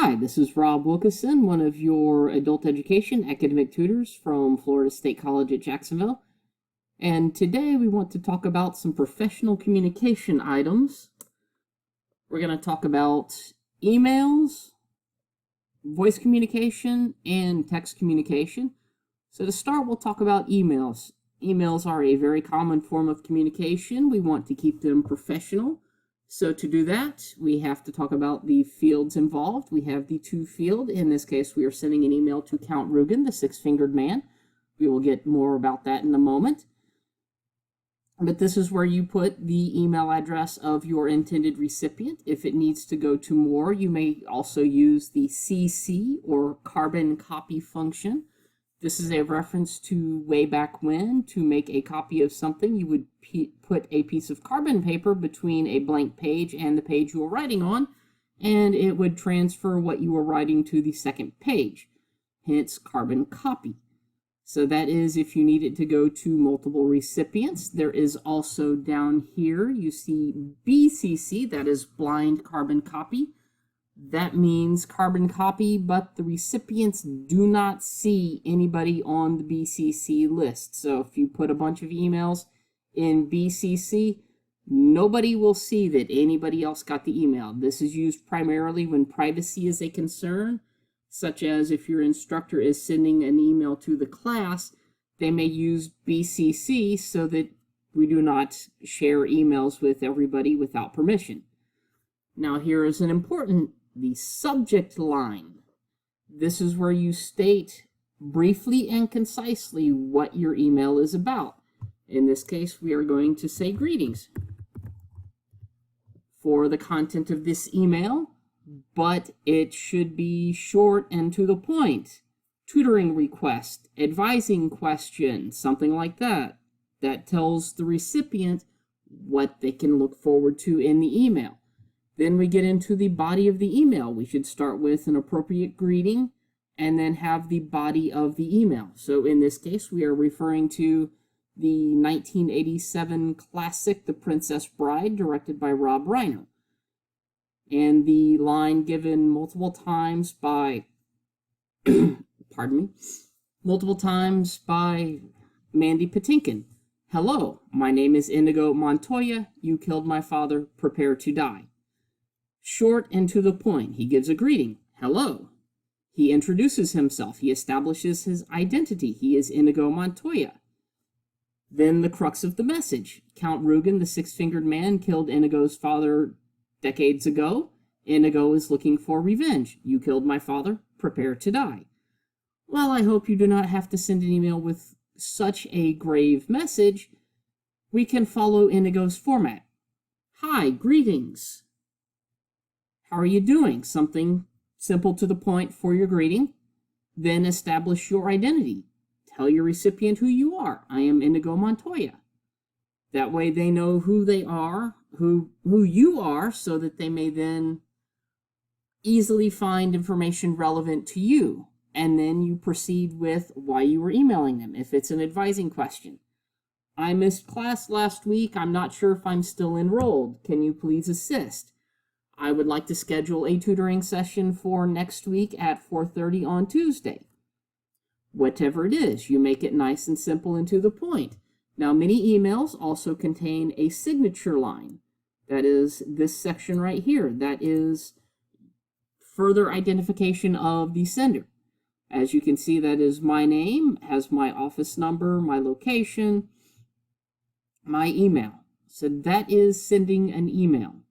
Hi, this is Rob Wilkeson, one of your adult education academic tutors from Florida State College at Jacksonville. And today we want to talk about some professional communication items. We're going to talk about emails, voice communication, and text communication. So to start, we'll talk about emails. Emails are a very common form of communication. We want to keep them professional. So to do that, we have to talk about the fields involved. We have the to field. In this case, we are sending an email to Count Rugen, the six-fingered man. We will get more about that in a moment. But this is where you put the email address of your intended recipient. If it needs to go to more, you may also use the CC or carbon copy function. This is a reference to way back when. To make a copy of something, you would put a piece of carbon paper between a blank page and the page you were writing on, and it would transfer what you were writing to the second page, hence carbon copy. So that is if you need it to go to multiple recipients. There is also down here, you see BCC, that is blind carbon copy. That means carbon copy, but the recipients do not see anybody on the BCC list. So if you put a bunch of emails in BCC, nobody will see that anybody else got the email. This is used primarily when privacy is a concern, such as if your instructor is sending an email to the class, they may use BCC so that we do not share emails with everybody without permission. Now here is an important the subject line. This is where you state briefly and concisely what your email is about. In this case, we are going to say greetings for the content of this email, but it should be short and to the point. Tutoring request, advising question, something like that. That tells the recipient what they can look forward to in the email. Then we get into the body of the email. We should start with an appropriate greeting and then have the body of the email. So in this case, we are referring to the 1987 classic, The Princess Bride, directed by Rob Reiner. And the line given multiple times by, multiple times by Mandy Patinkin. Hello, my name is Inigo Montoya. You killed my father. Prepare to die. Short and to the point. He gives a greeting. Hello. He introduces himself. He establishes his identity. He is Inigo Montoya. Then the crux of the message. Count Rugen, the six-fingered man, killed Inigo's father decades ago. Inigo is looking for revenge. You killed my father. Prepare to die. Well, I hope you do not have to send an email with such a grave message. We can follow Inigo's format. Hi, greetings. How are you doing? Something simple to the point for your greeting. Then establish your identity. Tell your recipient who you are. I am Inigo Montoya. That way they know who they are, who you are, so that they may then easily find information relevant to you. And then you proceed with why you were emailing them, if it's an advising question. I missed class last week. I'm not sure if I'm still enrolled. Can you please assist? I would like to schedule a tutoring session for next week at 4:30 on Tuesday. Whatever it is, you make it nice and simple and to the point. Now, many emails also contain a signature line. That is this section right here. That is further identification of the sender. As you can see, that is my name, has my office number, my location, my email. So that is sending an email.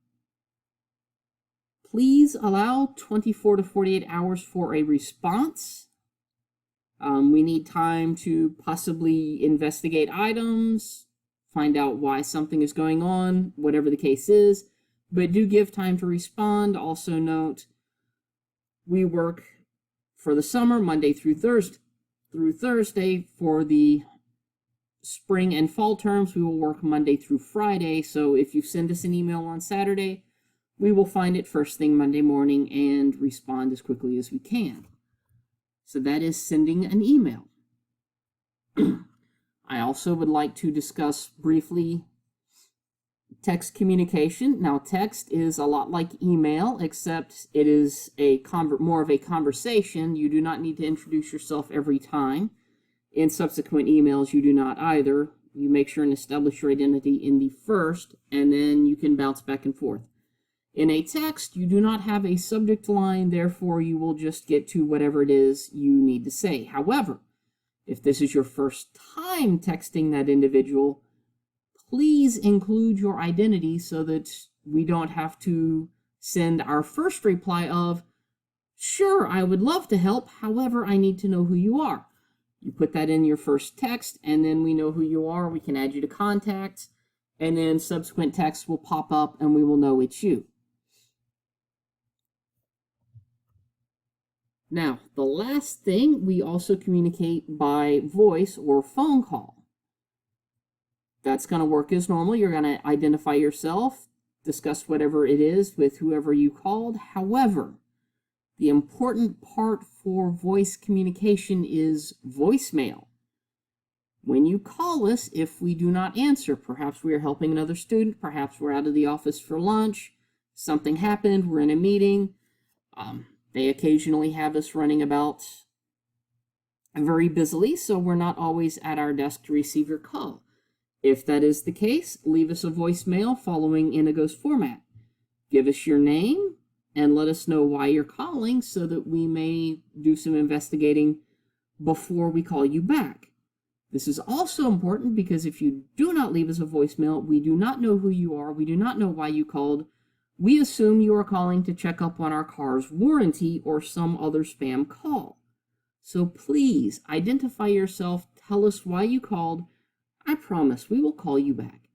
Please allow 24 to 48 hours for a response. We need time to possibly investigate items, find out why something is going on, whatever the case is, but do give time to respond. Also note, we work for the summer, Monday through Thursday. For the spring and fall terms, we will work Monday through Friday. So if you send us an email on Saturday, we will find it first thing Monday morning and respond as quickly as we can. So that is sending an email. I also would like to discuss briefly Text communication. Now, text is a lot like email, except it is more of a conversation. You do not need to introduce yourself every time. In subsequent emails, you do not either. You make sure and establish your identity in the first, and then you can bounce back and forth. In a text, you do not have a subject line, therefore you will just get to whatever it is you need to say. However, if this is your first time texting that individual, please include your identity so that we don't have to send our first reply of, "Sure, I would love to help, however, I need to know who you are." You put that in your first text, and then we know who you are. We can add you to contacts, and then subsequent texts will pop up, and we will know it's you. Now, the last thing, we also communicate by voice or phone call. That's going to work as normal. You're going to identify yourself, discuss whatever it is with whoever you called. However, the important part for voice communication is voicemail. When you call us, if we do not answer, perhaps we are helping another student, perhaps we're out of the office for lunch, something happened, we're in a meeting, they occasionally have us running about very busily, so we're not always at our desk to receive your call. If that is the case, leave us a voicemail following Inigo's format. Give us your name and let us know why you're calling so that we may do some investigating before we call you back. This is also important because if you do not leave us a voicemail, we do not know who you are, we do not know why you called. We assume you are calling to check up on our car's warranty or some other spam call. So please identify yourself, tell us why you called. I promise we will call you back.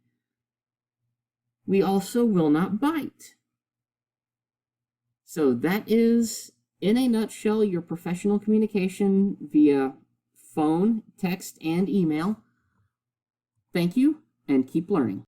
We also will not bite. So that is, in a nutshell, your professional communication via phone, text, and email. Thank you, and keep learning.